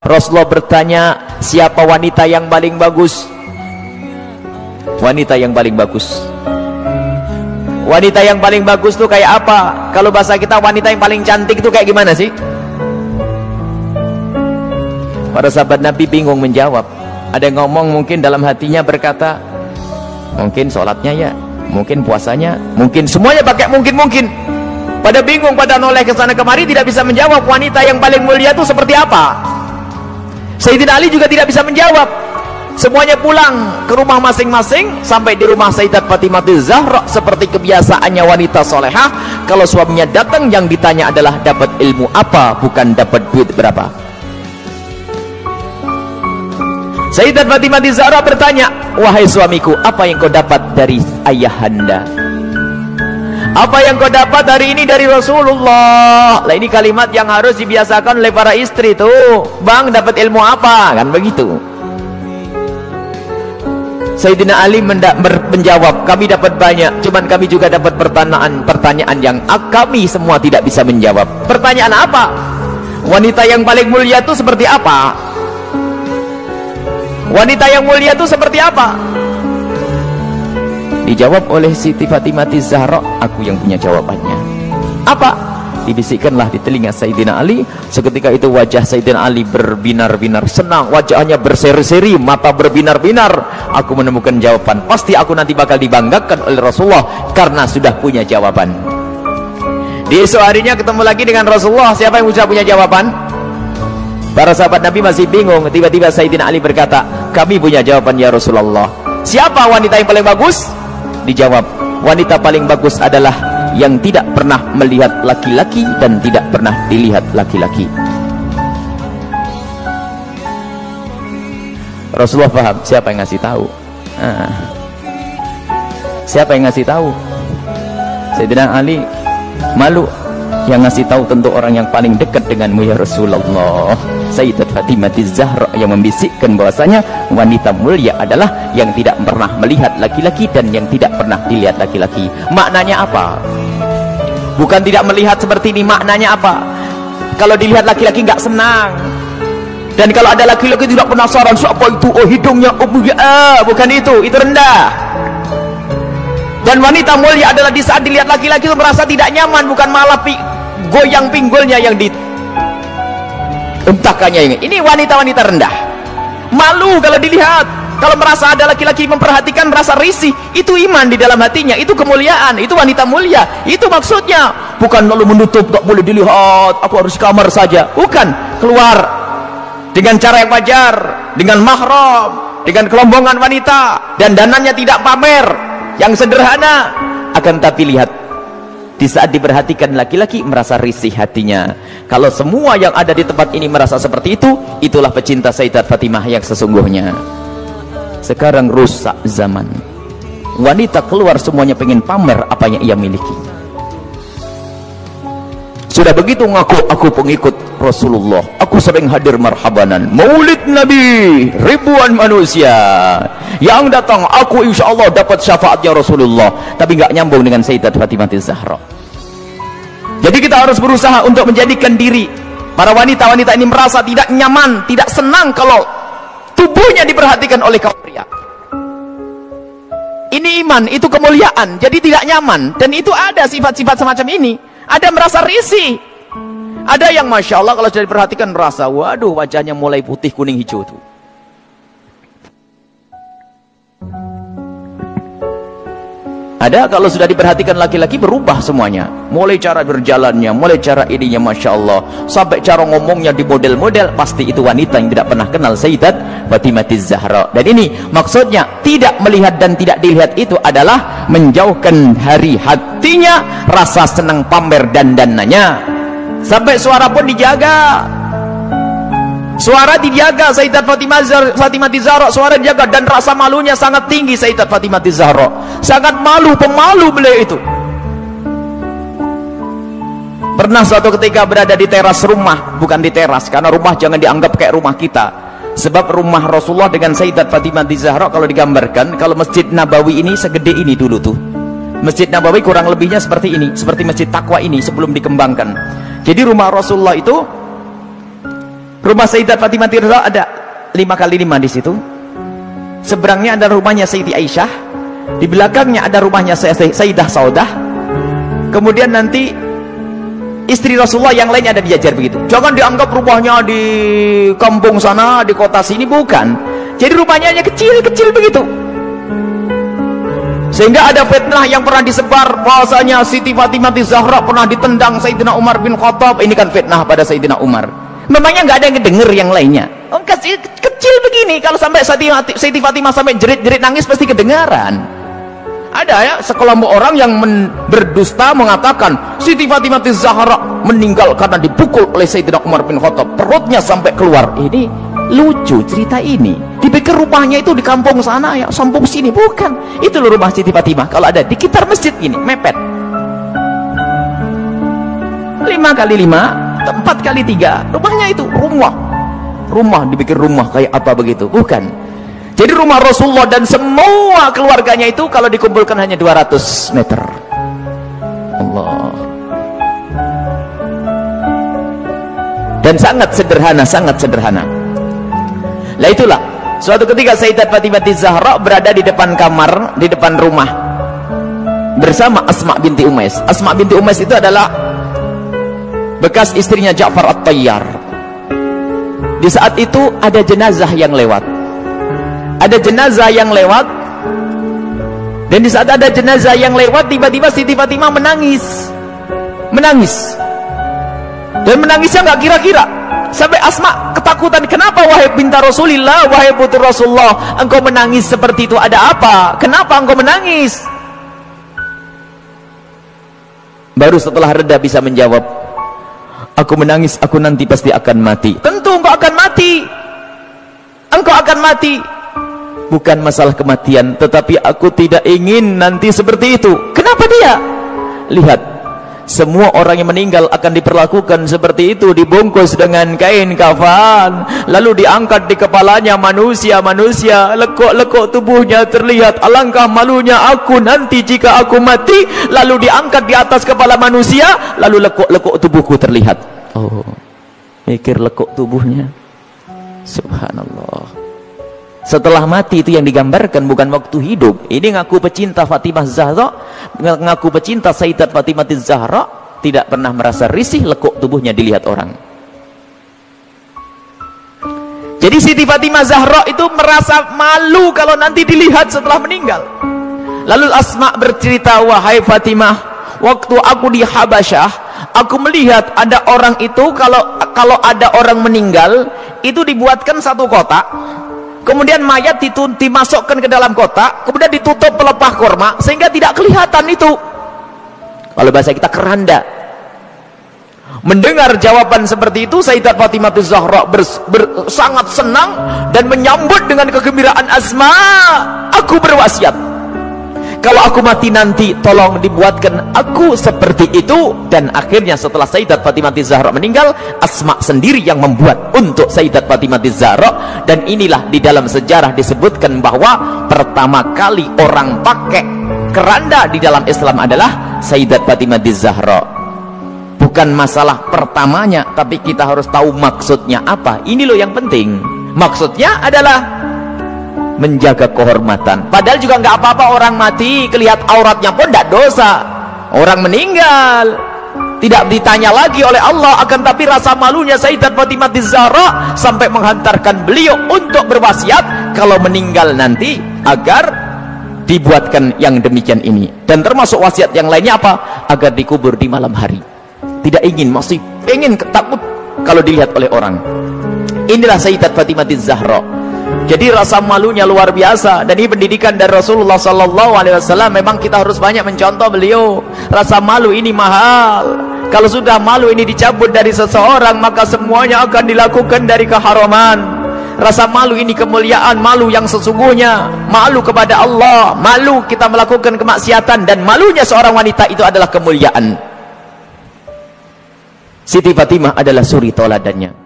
Rasulullah bertanya, siapa wanita yang paling bagus? Wanita yang paling bagus. Wanita yang paling bagus tuh kayak apa? Kalau bahasa kita wanita yang paling cantik tuh kayak gimana sih? Para sahabat Nabi bingung menjawab. Ada yang ngomong mungkin dalam hatinya berkata, mungkin sholatnya ya, mungkin puasanya, mungkin semuanya pakai mungkin. Pada bingung, pada noleh ke sana kemari, tidak bisa menjawab wanita yang paling mulia itu seperti apa. Sayyidina Ali juga tidak bisa menjawab. Semuanya pulang ke rumah masing-masing. Sampai di rumah Sayyidat Fatimah Zahra, seperti kebiasaannya wanita solehah, kalau suaminya datang yang ditanya adalah dapat ilmu apa, bukan dapat duit berapa. Sayyidat Fatimah Zahra bertanya, wahai suamiku, apa yang kau dapat dari ayahanda? Apa yang kau dapat hari ini dari Rasulullah? Lah ini kalimat yang harus dibiasakan oleh para istri tuh. Bang, dapat ilmu apa? Kan begitu. Sayyidina Ali menjawab, kami dapat banyak, cuman kami juga dapat pertanyaan yang kami semua tidak bisa menjawab. Pertanyaan apa? Wanita yang paling mulia itu seperti apa? Wanita yang mulia itu seperti apa? Dijawab oleh Siti Fatimah Zahra, aku yang punya jawabannya. Apa? Dibisikkanlah di telinga Sayyidina Ali. Seketika itu wajah Sayyidina Ali berbinar-binar senang, wajahnya berseri-seri, mata berbinar-binar. Aku menemukan jawaban. Pasti aku nanti bakal dibanggakan oleh Rasulullah karena sudah punya jawaban. Di esok harinya ketemu lagi dengan Rasulullah. Siapa yang sudah punya jawaban? Para sahabat Nabi masih bingung. Tiba-tiba Sayyidina Ali berkata, kami punya jawaban ya Rasulullah. Siapa wanita yang paling bagus? Dijawab, wanita paling bagus adalah yang tidak pernah melihat laki-laki dan tidak pernah dilihat laki-laki. Rasulullah paham siapa yang ngasih tahu. Siapa yang ngasih tahu? Sayyidina Ali malu. Yang ngasih tahu tentu orang yang paling dekat denganmu ya Rasulullah. Sayyidat Fatimah Zahra yang membisikkan bahwasanya wanita mulia adalah yang tidak pernah melihat laki-laki dan yang tidak pernah dilihat laki-laki. Maknanya apa? Bukan tidak melihat seperti ini, maknanya apa? Kalau dilihat laki-laki nggak senang. Dan kalau ada laki-laki tidak penasaran siapa itu, oh hidungnya, oh bukan itu rendah. Dan wanita mulia adalah di saat dilihat laki-laki itu merasa tidak nyaman, bukan malah goyang pinggulnya yang dientahkannya. Ini wanita-wanita rendah, malu kalau dilihat. Kalau merasa ada laki-laki memperhatikan, merasa risih, itu iman di dalam hatinya, itu kemuliaan, itu wanita mulia. Itu maksudnya, bukan lalu menutup, tak boleh dilihat, aku harus kamar saja. Bukan, keluar dengan cara yang wajar, dengan mahram, dengan kelombongan wanita, dan danannya tidak pamer, yang sederhana. Akan tapi lihat, di saat diperhatikan laki-laki merasa risih hatinya. Kalau semua yang ada di tempat ini merasa seperti itu, itulah pecinta Sayyidat Fatimah yang sesungguhnya. Sekarang rusak zaman, wanita keluar semuanya pengen pamer apa yang ia miliki. Sudah begitu ngaku, aku pengikut Rasulullah, aku sering hadir marhabanan maulid Nabi, ribuan manusia yang datang, aku insya Allah dapat syafaatnya Rasulullah. Tapi nggak nyambung dengan Sayyidat Fatimah Zahra. Jadi kita harus berusaha untuk menjadikan diri para wanita-wanita ini merasa tidak nyaman, tidak senang kalau tubuhnya diperhatikan oleh kaum pria. Ini iman, itu kemuliaan. Jadi tidak nyaman. Dan itu ada sifat-sifat semacam ini. Ada merasa risih, ada yang masya Allah kalau sudah diperhatikan merasa, waduh wajahnya mulai putih kuning hijau tuh. Ada kalau sudah diperhatikan laki-laki berubah semuanya, mulai cara berjalannya, mulai cara ininya masya Allah, sampai cara ngomongnya di model-model. Pasti itu wanita yang tidak pernah kenal Sayyidat Fatimah Zahra. Dan ini maksudnya tidak melihat dan tidak dilihat itu adalah menjauhkan hari hatinya rasa senang pamer dan dananya. Sampai suara pun dijaga, suara dijaga. Sayyidat Fatimah Zahra suara dijaga, dan rasa malunya sangat tinggi. Sayyidat Fatimah Zahra sangat malu, pemalu beliau itu. Pernah suatu ketika berada di teras rumah, bukan di teras karena rumah jangan dianggap kayak rumah kita. Sebab rumah Rasulullah dengan Sayyidat Fatimah Zahra kalau digambarkan, kalau Masjid Nabawi ini segede ini dulu tuh. Masjid Nabawi kurang lebihnya seperti ini, seperti Masjid Taqwa ini sebelum dikembangkan. Jadi rumah Rasulullah itu Rumah Sayyidat Fatimah Zahra ada 5x5 di situ. Seberangnya ada rumahnya Sayyidi Aisyah, di belakangnya ada rumahnya Sayyidah Saudah. Kemudian nanti istri Rasulullah yang lainnya ada dijajar begitu. Jangan dianggap rumahnya di kampung sana, di kota sini, bukan. Jadi rumahnya hanya kecil-kecil begitu. Sehingga ada fitnah yang pernah disebar bahwasanya Siti Fatimah Zahra pernah ditendang Sayyidina Umar bin Khattab. Ini kan fitnah pada Sayyidina Umar. Memangnya nggak ada yang denger yang lainnya. Kecil begini, kalau sampai Siti Fatimah sampai jerit-jerit nangis pasti kedengaran. Ada ya sekelompok orang yang berdusta mengatakan Siti Fatimah Zahra meninggal karena dipukul oleh Sayyidina Umar bin Khattab, perutnya sampai keluar. Ini lucu cerita ini. Dipikir rumahnya itu di kampung sana ya, kampung sini, bukan. Itu loh rumah Siti Fatimah. Kalau ada di sekitar masjid ini, mepet. 5x5, 4x3, rumahnya itu rumah dipikir rumah kayak apa begitu, bukan. Jadi rumah Rasulullah dan semua keluarganya itu kalau dikumpulkan hanya 200 meter. Allah. Dan sangat sederhana. Lah itulah, suatu ketika Sayyidat Fatimah Zahra berada di depan kamar, di depan rumah bersama Asma binti Umais. Asma binti Umais itu adalah bekas istrinya Ja'far At-Tayyar. Di saat itu ada jenazah yang lewat. Dan di saat ada jenazah yang lewat, tiba-tiba Siti Fatimah menangis. Dan menangisnya nggak kira-kira. Sampai Asma ketakutan. Kenapa wahai binta Rasulillah, wahai putri Rasulullah, engkau menangis seperti itu? Ada apa? Kenapa engkau menangis? Baru setelah reda bisa menjawab, aku menangis, aku nanti pasti akan mati. Tentu engkau akan mati. Engkau akan mati. Bukan masalah kematian, tetapi aku tidak ingin nanti seperti itu. Kenapa dia? Lihat, semua orang yang meninggal akan diperlakukan seperti itu, dibungkus dengan kain kafan, lalu diangkat di kepalanya manusia, lekuk-lekuk tubuhnya terlihat. Alangkah malunya aku nanti jika aku mati, lalu diangkat di atas kepala manusia, lalu lekuk-lekuk tubuhku terlihat. Oh, mikir lekuk tubuhnya. Subhanallah. Setelah mati itu yang digambarkan, bukan waktu hidup. Ini ngaku pecinta Fatimah Zahra, ngaku pecinta Sayyidat Fatimah Zahra, tidak pernah merasa risih lekuk tubuhnya dilihat orang. Jadi Siti Fatimah Zahra itu merasa malu kalau nanti dilihat setelah meninggal. Lalu Asma bercerita, wahai Fatimah, waktu aku di Habasyah, aku melihat ada orang itu, kalau ada orang meninggal itu dibuatkan satu kotak, kemudian mayat dimasukkan ke dalam kotak, kemudian ditutup pelepah korma sehingga tidak kelihatan itu. Kalau bahasa kita keranda. Mendengar jawaban seperti itu, Sayyidat Fatimah Zahra sangat senang dan menyambut dengan kegembiraan. Asma, aku berwasiat, kalau aku mati nanti tolong dibuatkan aku seperti itu. Dan akhirnya setelah Sayyidat Fatimah Zahra meninggal, Asma sendiri yang membuat untuk Sayyidat Fatimah Zahra. Dan inilah di dalam sejarah disebutkan bahwa pertama kali orang pakai keranda di dalam Islam adalah Sayyidat Fatimah Zahra. Bukan masalah pertamanya, tapi kita harus tahu maksudnya apa. Ini loh yang penting. Maksudnya adalah menjaga kehormatan. Padahal juga nggak apa-apa orang mati kelihatan auratnya pun tidak dosa. Orang meninggal tidak ditanya lagi oleh Allah. Akan tapi rasa malunya Sayyidat Fatimah Zahra sampai menghantarkan beliau untuk berwasiat kalau meninggal nanti agar dibuatkan yang demikian ini. Dan termasuk wasiat yang lainnya apa? Agar dikubur di malam hari. Tidak ingin, masih ingin, takut kalau dilihat oleh orang. Inilah Sayyidat Fatimah Zahra. Jadi rasa malunya luar biasa. Dan ini pendidikan dari Rasulullah SAW. Memang kita harus banyak mencontoh beliau. Rasa malu ini mahal. Kalau sudah malu ini dicabut dari seseorang, maka semuanya akan dilakukan dari keharaman. Rasa malu ini kemuliaan, malu yang sesungguhnya, malu kepada Allah, malu kita melakukan kemaksiatan. Dan malunya seorang wanita itu adalah kemuliaan. Siti Fatimah adalah suri toladannya.